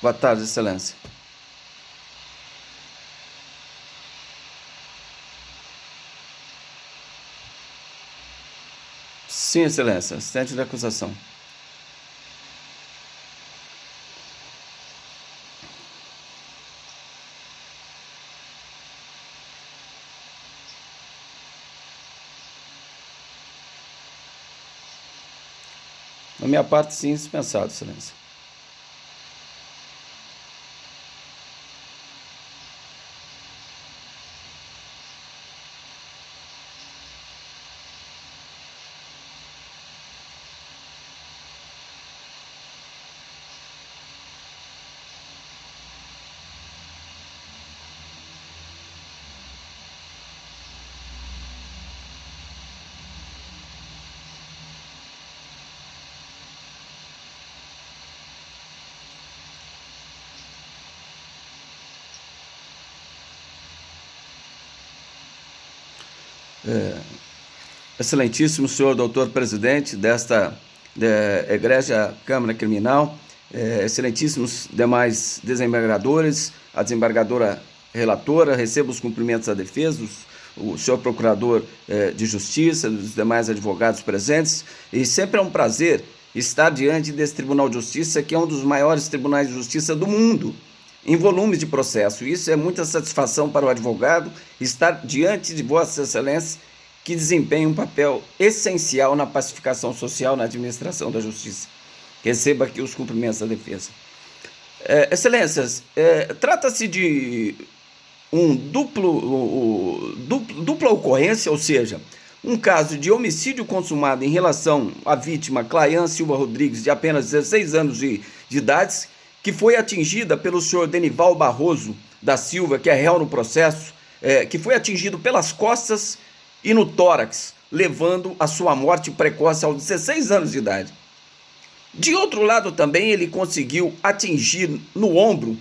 Boa tarde, Excelência. Sim, Excelência, assistente de acusação. Da minha parte, sim, dispensado, Excelência. Excelentíssimo senhor doutor presidente desta egrégia Câmara Criminal, excelentíssimos demais desembargadores, a desembargadora relatora, recebo os cumprimentos da defesa, o senhor procurador de justiça, os demais advogados presentes, e sempre é um prazer estar diante desse Tribunal de Justiça, que é um dos maiores tribunais de justiça do mundo, em volumes de processo. Isso é muita satisfação para o advogado estar diante de Vossa Excelência, que desempenha um papel essencial na pacificação social, na administração da justiça. Receba aqui os cumprimentos da defesa. Excelências, trata-se de dupla ocorrência, ou seja, um caso de homicídio consumado em relação à vítima Claian Silva Rodrigues, de apenas 16 anos de idade, que foi atingida pelo senhor Denival Barroso da Silva, que é réu no processo, que foi atingido pelas costas e no tórax, levando à sua morte precoce aos 16 anos de idade. De outro lado também ele conseguiu atingir no ombro,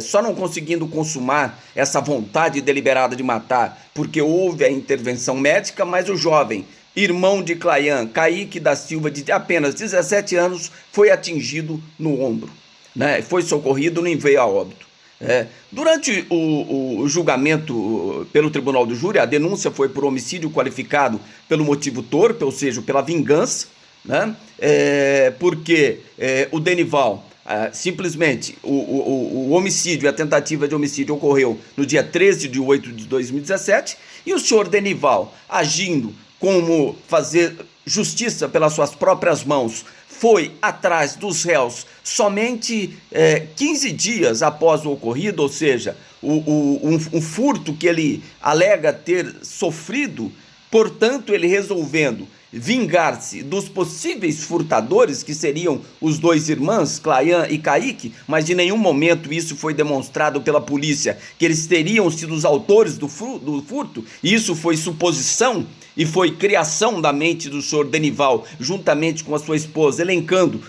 só não conseguindo consumar essa vontade deliberada de matar, porque houve a intervenção médica, mas o jovem, irmão de Claian, Kaique da Silva, de apenas 17 anos, foi atingido no ombro, né? Foi socorrido e não veio a óbito. Durante o julgamento pelo tribunal do júri, a denúncia foi por homicídio qualificado pelo motivo torpe, ou seja, pela vingança, né? Porque o Denival, simplesmente, o homicídio, a tentativa de homicídio ocorreu no dia 13 de 8 de 2017, e o senhor Denival, agindo como fazer justiça pelas suas próprias mãos, foi atrás dos réus somente 15 dias após o ocorrido, ou seja, um furto que ele alega ter sofrido. Portanto, ele resolvendo vingar-se dos possíveis furtadores, que seriam os dois irmãos, Claian e Kaique, mas de nenhum momento isso foi demonstrado pela polícia, que eles teriam sido os autores do furto. Isso foi suposição e foi criação da mente do senhor Denival, juntamente com a sua esposa, elencando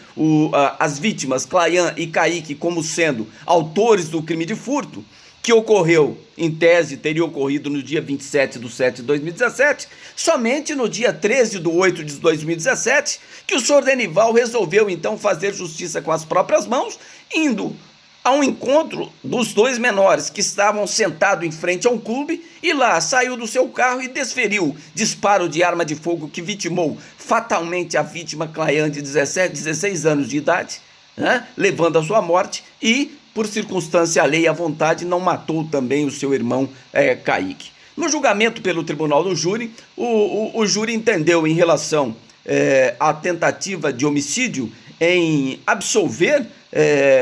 as vítimas, Claian e Kaique, como sendo autores do crime de furto, que ocorreu, em tese, teria ocorrido no dia 27 de 7 de 2017, somente no dia 13 de 8 de 2017, que o senhor Denival resolveu, então, fazer justiça com as próprias mãos, indo ao encontro dos dois menores que estavam sentados em frente a um clube, e lá saiu do seu carro e desferiu disparo de arma de fogo que vitimou fatalmente a vítima Claian, de 16 anos de idade, né, levando à sua morte, e por circunstância alheia à vontade, não matou também o seu irmão Kaique. No julgamento pelo tribunal do júri, o júri entendeu em relação à tentativa de homicídio em absolver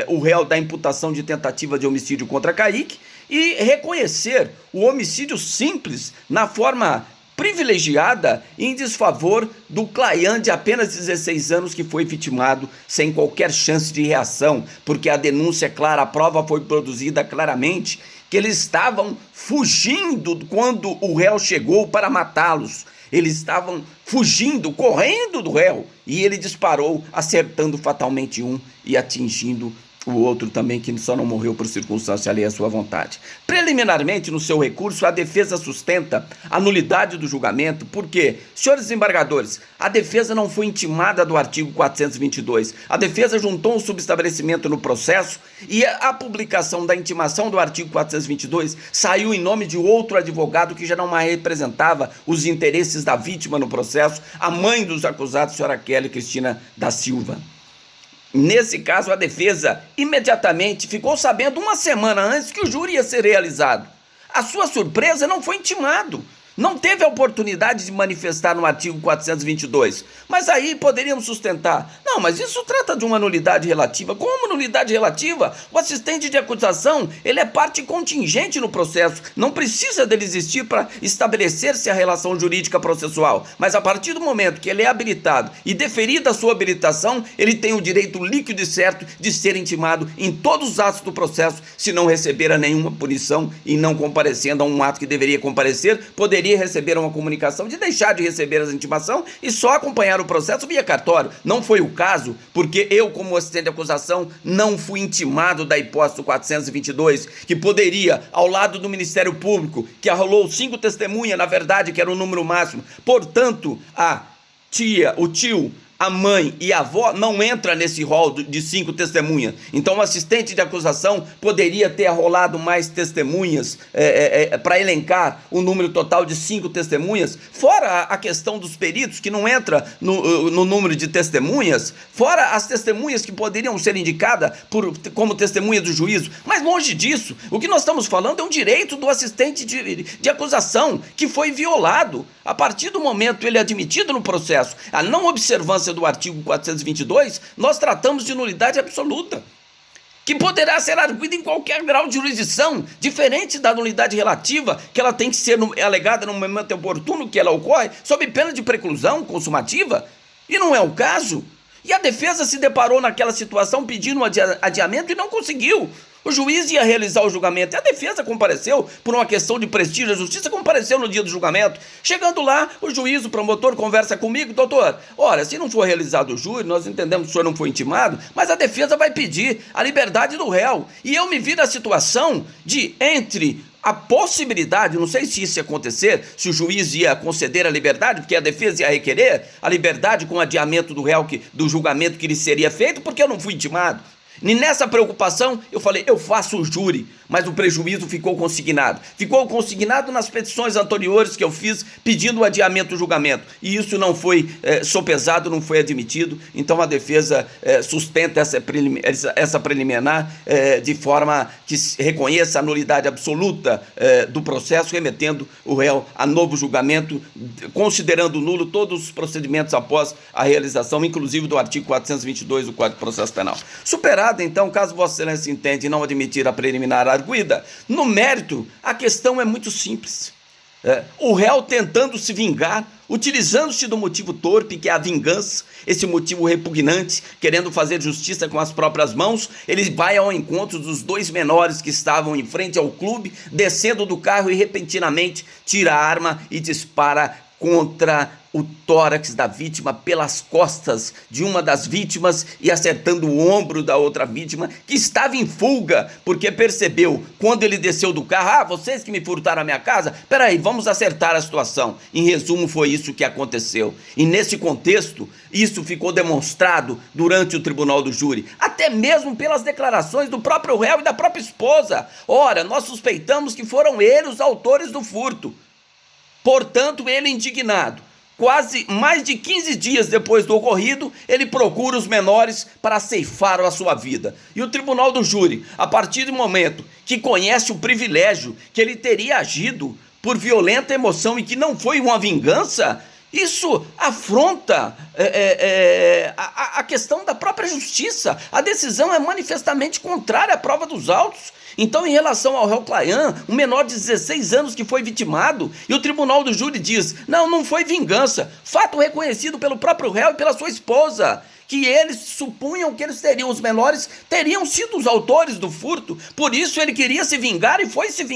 o réu da imputação de tentativa de homicídio contra Kaique e reconhecer o homicídio simples na forma privilegiada em desfavor do Claian, de apenas 16 anos, que foi vitimado sem qualquer chance de reação, porque a denúncia é clara, a prova foi produzida claramente, que eles estavam fugindo quando o réu chegou para matá-los. Eles estavam fugindo, correndo do réu, e ele disparou, acertando fatalmente um e atingindo O outro também que só não morreu por circunstância alheia à sua vontade. Preliminarmente, no seu recurso, a defesa sustenta a nulidade do julgamento, porque, senhores desembargadores, a defesa não foi intimada do artigo 422. A defesa juntou um subestabelecimento no processo e a publicação da intimação do artigo 422 saiu em nome de outro advogado que já não mais representava os interesses da vítima no processo, a mãe dos acusados, senhora Kelly Cristina da Silva. Nesse caso, a defesa imediatamente ficou sabendo uma semana antes que o júri ia ser realizado. A sua surpresa, não foi intimado. Não teve a oportunidade de manifestar no artigo 422. Mas aí poderíamos sustentar. Não, mas isso trata de uma nulidade relativa. Como nulidade relativa? O assistente de acusação, ele é parte contingente no processo. Não precisa dele existir para estabelecer-se a relação jurídica processual. Mas a partir do momento que ele é habilitado e deferida a sua habilitação, ele tem o direito líquido e certo de ser intimado em todos os atos do processo, se não receber a nenhuma punição e não comparecendo a um ato que deveria comparecer, poderia receber uma comunicação de deixar de receber as intimação e só acompanhar o processo via cartório. Não foi o caso, porque eu, como assistente de acusação, não fui intimado da hipótese do 422, que poderia, ao lado do Ministério Público, que arrolou 5 testemunhas, na verdade, que era o número máximo. Portanto, a tia, o tio, a mãe e a avó não entra nesse rol de 5 testemunhas. Então o assistente de acusação poderia ter arrolado mais testemunhas para elencar o número total de 5 testemunhas, fora a questão dos peritos, que não entra no número de testemunhas, fora as testemunhas que poderiam ser indicadas como testemunha do juízo. Mas longe disso, o que nós estamos falando é um direito do assistente de acusação que foi violado. A partir do momento ele é admitido no processo, a não observância do artigo 422, nós tratamos de nulidade absoluta, que poderá ser arguida em qualquer grau de jurisdição, diferente da nulidade relativa, que ela tem que ser alegada no momento oportuno que ela ocorre, sob pena de preclusão consumativa, e não é o caso. E a defesa se deparou naquela situação pedindo um adiamento e não conseguiu. O juiz ia realizar o julgamento e a defesa compareceu por uma questão de prestígio. A justiça compareceu no dia do julgamento. Chegando lá, o juiz, o promotor, conversa comigo: doutor, olha, se não for realizado o júri, nós entendemos que o senhor não foi intimado, mas a defesa vai pedir a liberdade do réu. E eu me vi na situação de, entre a possibilidade, não sei se isso ia acontecer, se o juiz ia conceder a liberdade, porque a defesa ia requerer a liberdade com adiamento do réu, do julgamento que lhe seria feito, porque eu não fui intimado. E nessa preocupação, eu falei, eu faço o júri, mas o prejuízo ficou consignado. Ficou consignado nas petições anteriores que eu fiz pedindo o adiamento do julgamento. E isso não foi sopesado, não foi admitido. Então a defesa sustenta essa preliminar de forma que reconheça a nulidade absoluta do processo, remetendo o réu a novo julgamento, considerando nulo todos os procedimentos após a realização, inclusive do artigo 422 do Código de Processo Penal. Superado, então, caso Vossa Excelência entende não admitir a preliminar arguida, no mérito, a questão é muito simples. O réu tentando se vingar, utilizando-se do motivo torpe, que é a vingança, esse motivo repugnante, querendo fazer justiça com as próprias mãos, ele vai ao encontro dos 2 menores que estavam em frente ao clube, descendo do carro e repentinamente tira a arma e dispara contra o tórax da vítima, pelas costas de uma das vítimas e acertando o ombro da outra vítima, que estava em fuga, porque percebeu, quando ele desceu do carro, vocês que me furtaram a minha casa, peraí, vamos acertar a situação. Em resumo, foi isso que aconteceu. E nesse contexto, isso ficou demonstrado durante o tribunal do júri, até mesmo pelas declarações do próprio réu e da própria esposa. Ora, nós suspeitamos que foram eles os autores do furto. Portanto, ele indignado, quase mais de 15 dias depois do ocorrido, ele procura os menores para ceifar a sua vida. E o tribunal do júri, a partir do momento que conhece o privilégio que ele teria agido por violenta emoção e que não foi uma vingança, isso afronta a questão da própria justiça. A decisão é manifestamente contrária à prova dos autos. Então, em relação ao réu Claian, um menor de 16 anos que foi vitimado, e o tribunal do júri diz, não foi vingança, fato reconhecido pelo próprio réu e pela sua esposa, que eles supunham que os menores teriam sido os autores do furto, por isso ele queria se vingar e foi se vingar.